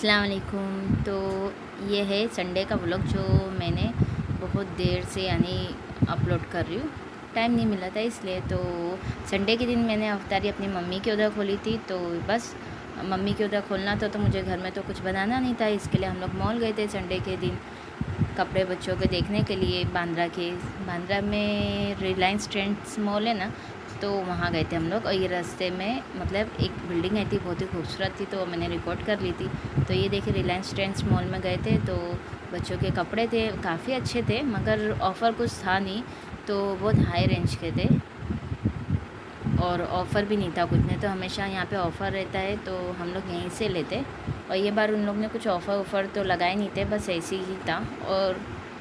अस्सलाम वालेकुम। तो ये है संडे का व्लॉग जो मैंने बहुत देर से यानी अपलोड कर रही हूँ। टाइम नहीं मिला था इसलिए। तो संडे के दिन मैंने अफ्तारी अपनी मम्मी के उधर खोली थी। तो बस मम्मी के उधर खोलना था तो मुझे घर में तो कुछ बनाना नहीं था। इसके लिए हम लोग मॉल गए थे संडे के दिन कपड़े बच्चों के देखने के लिए। बांद्रा में रिलायंस ट्रेंड्स मॉल है ना, तो वहाँ गए थे हम लोग। और ये रास्ते में मतलब एक बिल्डिंग आई थी, बहुत ही खूबसूरत थी, तो मैंने रिकॉर्ड कर ली थी। तो ये देखिए रिलायंस ट्रेंड्स मॉल में गए थे। तो बच्चों के कपड़े थे, काफ़ी अच्छे थे, मगर ऑफ़र कुछ था नहीं, तो बहुत हाई रेंज के थे और ऑफ़र भी नहीं था कुछ। नहीं तो हमेशा यहाँ पे ऑफ़र रहता है तो हम लोग यहीं से लेते। और ये बार उन लोग ने कुछ ऑफ़र तो लगाए नहीं थे, बस ऐसे ही था। और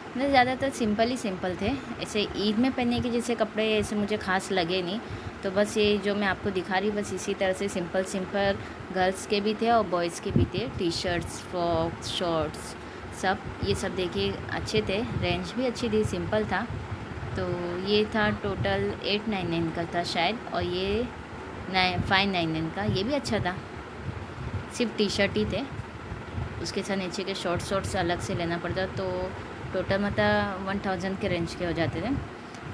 मतलब ज़्यादातर सिंपल ही सिंपल थे, ऐसे ईद में पहनने के जैसे कपड़े ऐसे मुझे ख़ास लगे नहीं। तो बस ये जो मैं आपको दिखा रही बस इसी तरह से सिंपल सिंपल गर्ल्स के भी थे और बॉयज़ के भी थे। टी शर्ट्स, फ्रॉक्स, शॉर्ट्स, सब ये सब देखिए अच्छे थे, रेंज भी अच्छी थी, सिंपल था। तो ये था टोटल 899 का था शायद, और ये 599 का। ये भी अच्छा था, सिर्फ टी शर्ट ही थे, उसके साथ नीचे के शॉर्ट्स अलग से लेना पड़ता। तो टोटल मतलब 1000 के रेंज के हो जाते थे।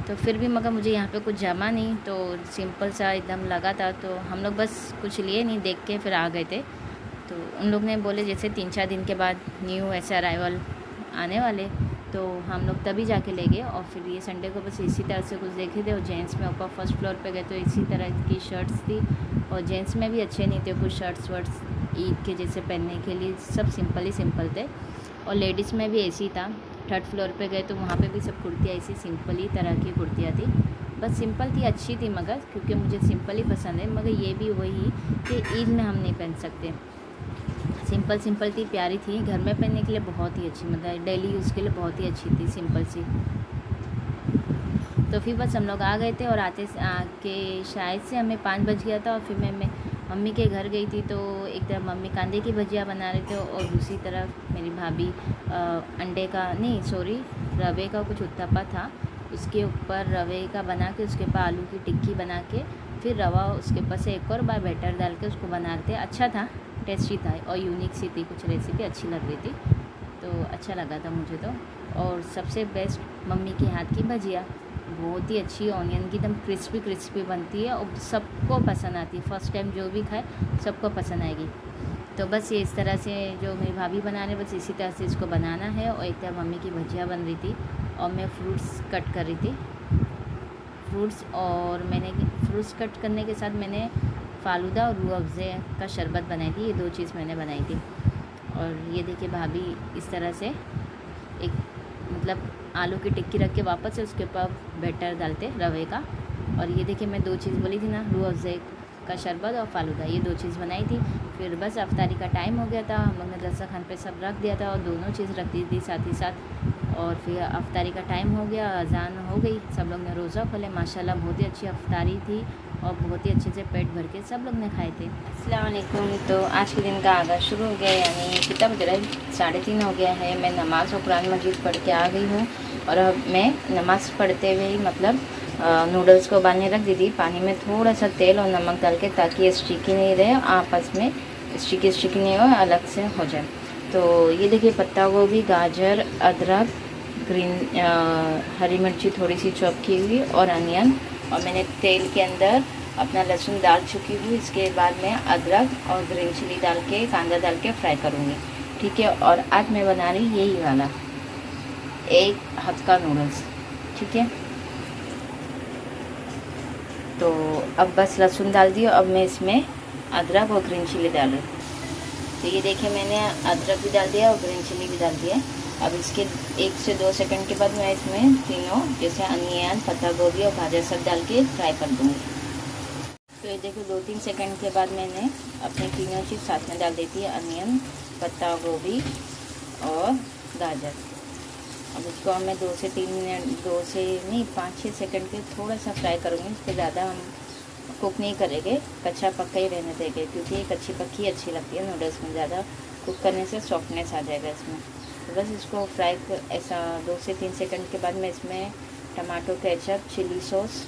तो फिर भी मगर मुझे यहाँ पे कुछ जमा नहीं, तो सिंपल सा एकदम लगा था। तो हम लोग बस कुछ लिए नहीं, देख के फिर आ गए थे। तो उन लोग ने बोले जैसे 3-4 दिन के बाद न्यू ऐसे अराइवल आने वाले, तो हम लोग तभी जाके ले गए। और फिर ये संडे को बस इसी तरह से कुछ देखे थे। और जेंट्स में ऊपर फर्स्ट फ्लोर पे गए तो इसी तरह की शर्ट्स थी, और जेंट्स में भी अच्छे नहीं थे कुछ शर्ट्स वर्ट्स ईद के जैसे पहनने के लिए, सब सिंपल ही सिंपल थे। और लेडीज़ में भी ऐसी था। थर्ड फ्लोर पे गए तो वहाँ पे भी सब कुर्तियाँ ऐसी सिंपल ही तरह की कुर्तियाँ थी, बस सिंपल थी, अच्छी थी, मगर क्योंकि मुझे सिंपल ही पसंद है। मगर ये भी वही कि ईद में हम नहीं पहन सकते, सिंपल सिंपल थी, प्यारी थी, घर में पहनने के लिए बहुत ही अच्छी, मतलब डेली यूज़ के लिए बहुत ही अच्छी थी, सिंपल सी। तो फिर बस हम लोग आ गए थे और आके शायद से हमें 5 बज गया था। और फिर मैं मम्मी के घर गई थी। तो एक तरफ मम्मी कांदे की भजिया बना रहे थे और दूसरी तरफ मेरी भाभी अंडे का नहीं सॉरी रवे का कुछ उत्तपा था, उसके ऊपर रवे का बना के उसके ऊपर आलू की टिक्की बना के फिर रवा उसके ऊपर से एक और बार बैटर डाल के उसको बनाते। अच्छा था, टेस्टी था और यूनिक सी थी, कुछ रेसिपी अच्छी लग रही थी, तो अच्छा लगा था मुझे तो। और सबसे बेस्ट मम्मी के हाथ की भजिया, बहुत ही अच्छी, ऑनियन की एकदम क्रिस्पी क्रिस्पी बनती है और सबको पसंद आती है। फर्स्ट टाइम जो भी खाए सबको पसंद आएगी। तो बस ये इस तरह से जो मेरी भाभी बना रहे बस इसी तरह से इसको बनाना है। और एक तरह मम्मी की भजिया बन रही थी और मैं फ्रूट्स कट कर रही थी, फ्रूट्स। और मैंने फ्रूट्स कट करने के साथ मैंने फालूदा और रूह अफ़ज़े का शरबत बनाई थी, ये 2 चीज़ मैंने बनाई थी। और ये देखिए भाभी इस तरह से एक मतलब आलू की टिक्की रख के वापस से उसके ऊपर बैटर डालते रवे का। और ये देखिए मैं 2 चीज़ बोली थी ना, रूह अफ़ज़े का शरबत और फालूदा, ये 2 चीज़ बनाई थी। फिर बस अफ्तारी का टाइम हो गया था, हम लोग ने दस्तरखान पे सब रख दिया था और दोनों चीज़ रख दी थी साथ ही साथ। और फिर अफ्तारी का टाइम हो गया, अज़ान हो गई, सब लोग ने रोज़ा खोले। माशाल्लाह बहुत ही अच्छी अफ्तारी थी और बहुत ही अच्छे से पेट भर के सब लोग ने खाए थे। अस्सलाम वालेकुम। तो आज के दिन का आगाज़ शुरू हो गया, यानी कितना बज रहा है, 3:30 हो गया है। मैं नमाज़ और कुरान मजीद पढ़ के आ गई हूँ। और अब मैं नमाज़ पढ़ते हुए ही मतलब नूडल्स को उबालने रख दी थी, पानी में थोड़ा सा तेल और नमक डाल के, ताकि ये स्टिकी नहीं रहे, आपस में स्टिकी नहीं हो, अलग से हो जाए। तो ये देखिए पत्ता गोभी, गाजर, अदरक, ग्रीन हरी मिर्ची थोड़ी सी चॉप की हुई और अनियन, और मैंने तेल के अंदर अपना लहसुन डाल चुकी हूँ। इसके बाद मैं अदरक और ग्रीन चिली डाल के, कांदा डाल के फ्राई करूँगी, ठीक है। और आज मैं बना रही यही वाला एक हाथ का नूडल्स, ठीक है। तो अब बस लहसुन डाल दिया, अब मैं इसमें अदरक और ग्रीन चिली डाल रही हूँ। तो ये देखिए मैंने अदरक भी डाल दिया और ग्रीन चिली भी डाल दिया। अब इसके 1 से 2 सेकंड के बाद मैं इसमें तीनों जैसे अनियन, पत्ता गोभी और गाजर सब डाल के फ्राई कर दूँगी। तो ये देखो 2-3 सेकंड के बाद मैंने अपनी तीनों चीज़ साथ में डाल दी थी, अनियन, पत्ता गोभी और गाजर। अब इसको मैं 2 से 3 मिनट, 2 से नहीं 5-6 सेकंड के थोड़ा सा फ्राई करूँगी, इससे ज़्यादा हम कुक नहीं करेंगे, कच्चा पक्का ही रहने देंगे, क्योंकि ये कच्ची पक्की अच्छी लगती है नूडल्स में, ज़्यादा कुक करने से सॉफ्टनेस आ जाएगा इसमें। तो बस इसको फ्राई ऐसा 2 से 3 सेकंड के बाद मैं इसमें टमाटो केचप, चिली सॉस,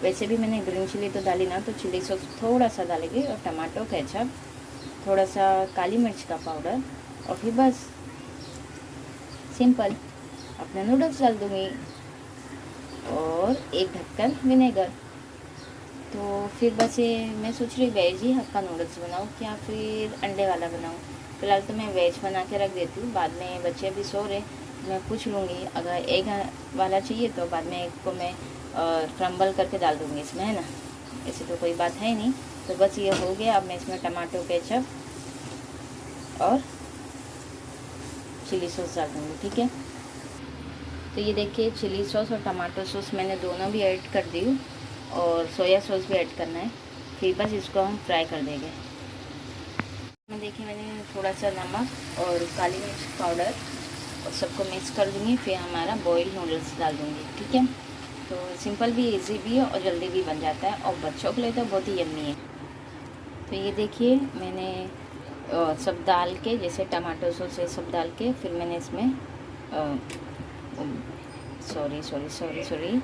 वैसे भी मैंने ग्रीन चिली तो डाली ना, तो चिली सॉस थोड़ा सा डालेगी, और टमाटो केचप थोड़ा सा काली मिर्च का पाउडर और फिर बस सिंपल अपने नूडल्स डाल दूँगी और एक ढक्कन विनेगर। तो फिर बस ये मैं सोच रही वेज ही हक्का नूडल्स बनाऊँ या फिर अंडे वाला बनाऊँ। फ़िलहाल तो मैं वेज बना के रख देती हूँ, बाद में बच्चे अभी सो रहे, मैं पूछ लूँगी अगर एग वाला चाहिए तो बाद में एग को मैं क्रम्बल करके डाल दूँगी इसमें, है ना। ऐसी तो कोई बात है नहीं। तो बस ये हो गया। अब मैं इसमें टमाटो केचप और चिली सॉस डाल दूँगी, ठीक है। तो ये देखिए चिली सॉस और टमाटो सॉस मैंने दोनों भी ऐड कर दी और सोया सॉस भी ऐड करना है। फिर बस इसको हम फ्राई कर देंगे। मैं देखिए मैंने थोड़ा सा नमक और काली मिर्च पाउडर और सबको मिक्स कर दूँगी। फिर हमारा बॉइल्ड नूडल्स डाल दूँगी, ठीक है। तो सिंपल भी, इजी भी है और जल्दी भी बन जाता है और बच्चों के लिए तो बहुत ही यम्मी है। तो ये देखिए मैंने सब डाल के, जैसे टमाटो सॉस ये सब डाल के, फिर मैंने इसमें सॉरी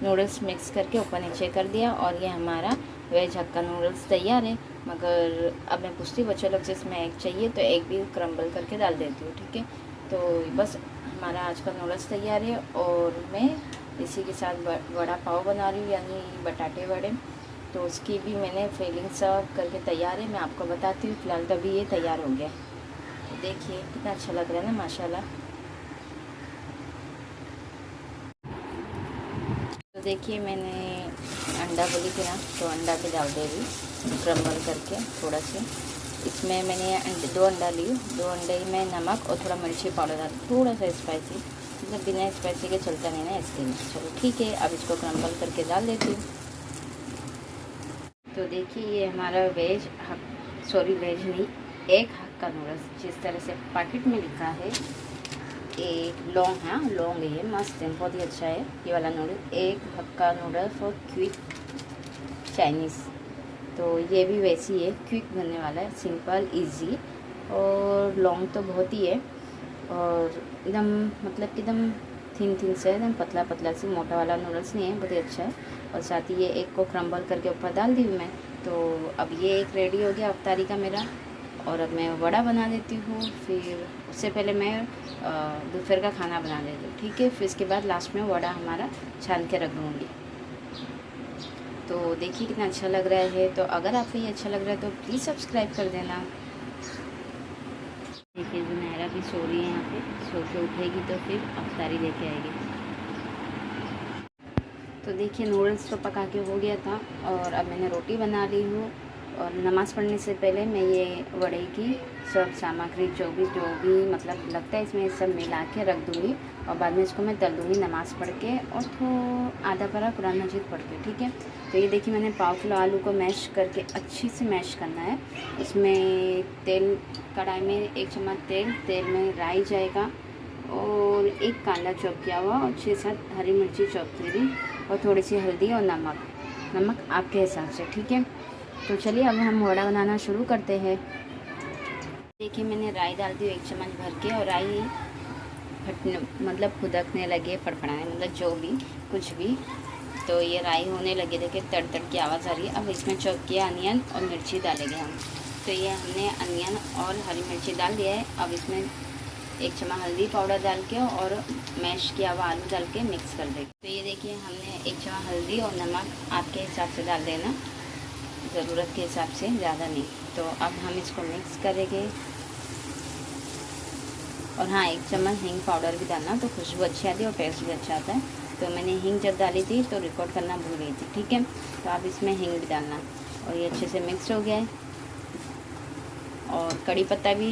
नूडल्स मिक्स करके ऊपर नीचे कर दिया और ये हमारा वेज हक्का नूडल्स तैयार है। मगर अब मैं पूछती हूँ बच्चों लोग से इसमें एग चाहिए तो एग भी क्रम्बल करके डाल देती हूँ, ठीक है। तो बस हमारा आज का नूडल्स तैयार है और मैं इसी के साथ वड़ा पाव बना रही हूँ, यानी बटाटे वड़े। तो उसकी भी मैंने फिलिंग सर्व करके तैयार है, मैं आपको बताती हूँ। फ़िलहाल तो अभी ये तैयार हो गया। तो देखिए कितना अच्छा लग रहा है ना, माशाल्लाह। तो देखिए मैंने अंडा बोली थी ना, तो अंडा भी डाल दे रही क्रम्बल करके थोड़ा सा। इसमें मैंने 2 अंडा ली, 2 अंडे में नमक और थोड़ा मिर्ची पाउडर डाल, थोड़ा सा स्पाइसी, मतलब बिना स्पाइसी के चलता नहीं ना, इसके लिए। चलो ठीक है, अब इसको क्रम्बल करके डाल देती हूँ। तो देखिए ये हमारा वेज नहीं, एग हक्का नूडल्स जिस तरह से पैकेट में लिखा है, एक लॉन्ग है, लॉन्ग है, मस्त है, बहुत ही अच्छा है ये वाला noodle. Egg hakka noodle for quick Chinese. तो ये भी वैसी है, क्विक बनने वाला है, सिंपल इजी। और लॉन्ग तो बहुत ही है और एकदम मतलब कि एकदम थिन से, एकदम पतला सी, मोटा वाला नूडल्स नहीं है, बहुत ही अच्छा है। और साथ ही ये एग को क्रम्बल करके ऊपर डाल दी हूँ मैं। तो अब ये एक रेडी हो गया अफ्तारी का मेरा। और अब मैं वड़ा बना देती हूँ। फिर उससे पहले मैं दोपहर का खाना बना देती हूँ, ठीक है। फिर इसके बाद लास्ट में वड़ा हमारा छान के रख दूँगी। तो देखिए कितना अच्छा लग रहा है। तो अगर आपको ये अच्छा लग रहा है तो प्लीज़ सब्सक्राइब कर देना। देखिए जुनैरा भी सो रही है यहाँ पे, सो के उठेगी तो फिर अफ्तारी लेके आएगी। तो देखिए नूडल्स तो पका के हो गया था और अब मैंने रोटी बना ली हूँ। और नमाज़ पढ़ने से पहले मैं ये वड़े की सब सामग्री जो भी मतलब लगता है इसमें सब मिला के रख दूँगी और बाद में इसको मैं तल दूँगी नमाज़ पढ़ के और तो आधा पारा कुरान मजीद पढ़ के, ठीक है। तो ये देखिए मैंने पाव किलो आलू को मैश करके अच्छी से मैश करना है। इसमें तेल, कढ़ाई में 1 चम्मच तेल में राई जाएगा और 1 कांदा चॉप किया हुआ और 6-7 हरी मिर्ची चॉप की हुई और थोड़ी सी हल्दी और नमक आपके हिसाब से, ठीक है। तो चलिए अब हम वड़ा बनाना शुरू करते हैं। देखिए मैंने राई डाल दी 1 चम्मच भर के और राई फटने मतलब खुदकने लगे, फड़फड़ाने मतलब जो भी कुछ भी। तो ये राई होने लगे, देखिए तड़ की आवाज़ आ रही है। अब इसमें चॉप किया अनियन और मिर्ची डालेंगे हम। तो ये हमने अनियन और हरी मिर्ची डाल दिया है। अब इसमें 1 चम्मच हल्दी पाउडर डाल के और मैश किया हुआ आलू डाल के मिक्स कर देंगे। तो ये देखिए हमने 1 चम्मच हल्दी और नमक आपके हिसाब से डाल देना, ज़रूरत के हिसाब से, ज़्यादा नहीं। तो अब हम इसको मिक्स करेंगे। और हाँ 1 चम्मच हींग पाउडर भी डालना, तो खुशबू अच्छी आती है और टेस्ट भी अच्छा आता है। तो मैंने हींग जब डाली थी तो रिकॉर्ड करना भूल गई थी, ठीक है। तो आप इसमें हींग भी डालना और ये अच्छे से मिक्स हो गया है। और कड़ी पत्ता भी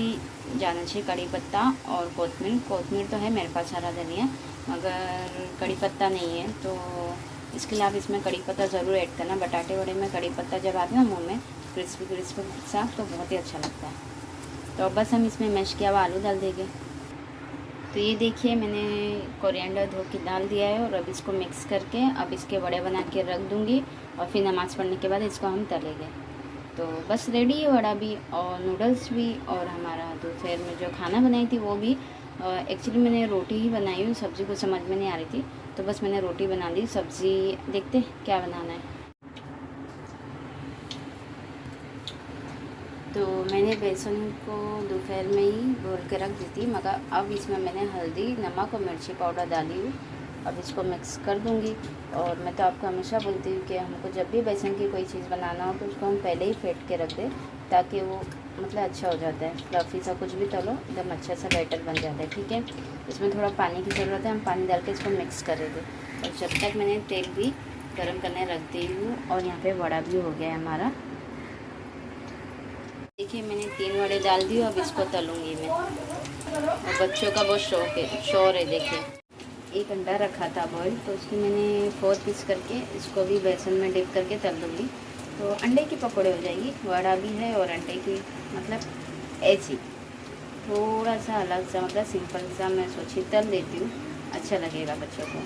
जाना चाहिए, कड़ी पत्ता और कोतमीर तो है मेरे पास, हरा धनिया, मगर कड़ी पत्ता नहीं है। तो इसके लिए आप इसमें कड़ी पत्ता ज़रूर ऐड करना। बटाटे वड़े में कड़ी पत्ता जब आते हैं ना मुँह में क्रिस्पी सा, तो बहुत ही अच्छा लगता है। तो अब बस हम इसमें मैश किया हुआ आलू डाल देंगे। तो ये देखिए मैंने कोरिएंडर धो के डाल दिया है और अब इसको मिक्स करके अब इसके वड़े बना के रख दूँगी और फिर नमाज़ पढ़ने के बाद इसको हम तलेंगे। तो बस रेडी है वड़ा भी और नूडल्स भी और हमारा दोपहर में जो खाना बनाई थी वो भी। एक्चुअली मैंने रोटी ही बनाई हुई, सब्ज़ी को समझ में नहीं आ रही थी तो बस मैंने रोटी बना दी। सब्ज़ी देखते क्या बनाना है। तो मैंने बेसन को दोपहर में ही घोल के रख दी थी, मगर अब इसमें मैंने हल्दी, नमक और मिर्ची पाउडर डाली हुई। अब इसको मिक्स कर दूंगी। और मैं तो आपको हमेशा बोलती हूँ कि हमको जब भी बेसन की कोई चीज़ बनाना हो तो उसको हम पहले ही फेंट के रख दें, ताकि वो मतलब अच्छा हो जाता है, फ्लफ़ी सा कुछ भी तलो एकदम अच्छा सा बैटर बन जाता है। ठीक है, इसमें थोड़ा पानी की ज़रूरत है, हम पानी डाल के इसको मिक्स कर दें। और जब तक मैंने तेल भी गर्म करने रख दी हूँ, और यहाँ पे वड़ा भी हो गया है हमारा। देखिए मैंने 3 वड़े डाल दिए, अब इसको तलूँगी मैं। और बच्चों का बहुत शौर है। देखिए 1 अंडा रखा था बॉयल, तो उसकी मैंने 4 पीस करके इसको भी बेसन में डिप करके तल दूँगी, तो अंडे की पकौड़े हो जाएगी। वड़ा भी है और अंडे की, मतलब ऐसी थोड़ा सा अलग सा, मतलब सिंपल सा मैं सोची तल देती हूँ, अच्छा लगेगा बच्चों को।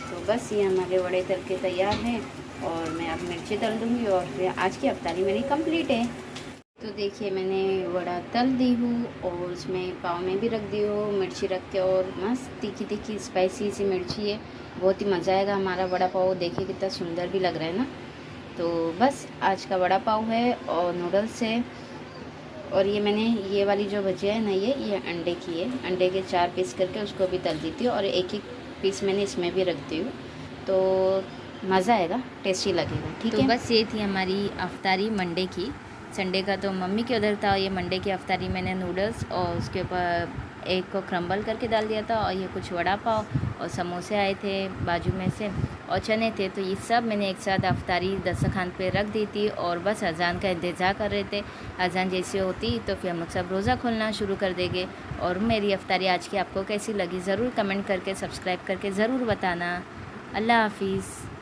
तो बस ये हमारे वड़े तल के तैयार हैं, और मैं अब मिर्ची तल दूँगी, और फिर आज की अफ्तारी मेरी कंप्लीट है। तो देखिए मैंने वड़ा तल दी हूँ, और उसमें पाव में भी रख दी हो मिर्ची रख के, और मस्त तीखी तीखी स्पाइसी सी मिर्ची है। बहुत ही मज़ा आएगा हमारा वड़ा पाव। देखिए कितना सुंदर भी लग रहा है ना। तो बस आज का वड़ा पाव है और नूडल्स है। और ये मैंने ये वाली जो भजिया है ना, ये अंडे की है। अंडे के 4 पीस करके उसको भी तल देती हूँ, और एक पीस मैंने इसमें भी रख दी हूँ, तो मज़ा आएगा, टेस्टी लगेगा। ठीक है, तो बस ये थी हमारी अफ्तारी मंडे की। संडे का तो मम्मी के उधर था, ये मंडे की अफ्तारी मैंने नूडल्स और उसके ऊपर एक को क्रम्बल करके डाल दिया था, और ये कुछ वड़ा पाव और समोसे आए थे बाजू में से, और चने थे। तो ये सब मैंने एक साथ अफ्तारी दस्तरखान पे रख दी थी, और बस अजान का इंतज़ार कर रहे थे। अजान जैसे होती तो फिर हम लोग सब रोज़ा खोलना शुरू कर देंगे। और मेरी अफ्तारी आज की आपको कैसी लगी ज़रूर कमेंट करके, सब्सक्राइब करके ज़रूर बताना। अल्लाह हाफिज़।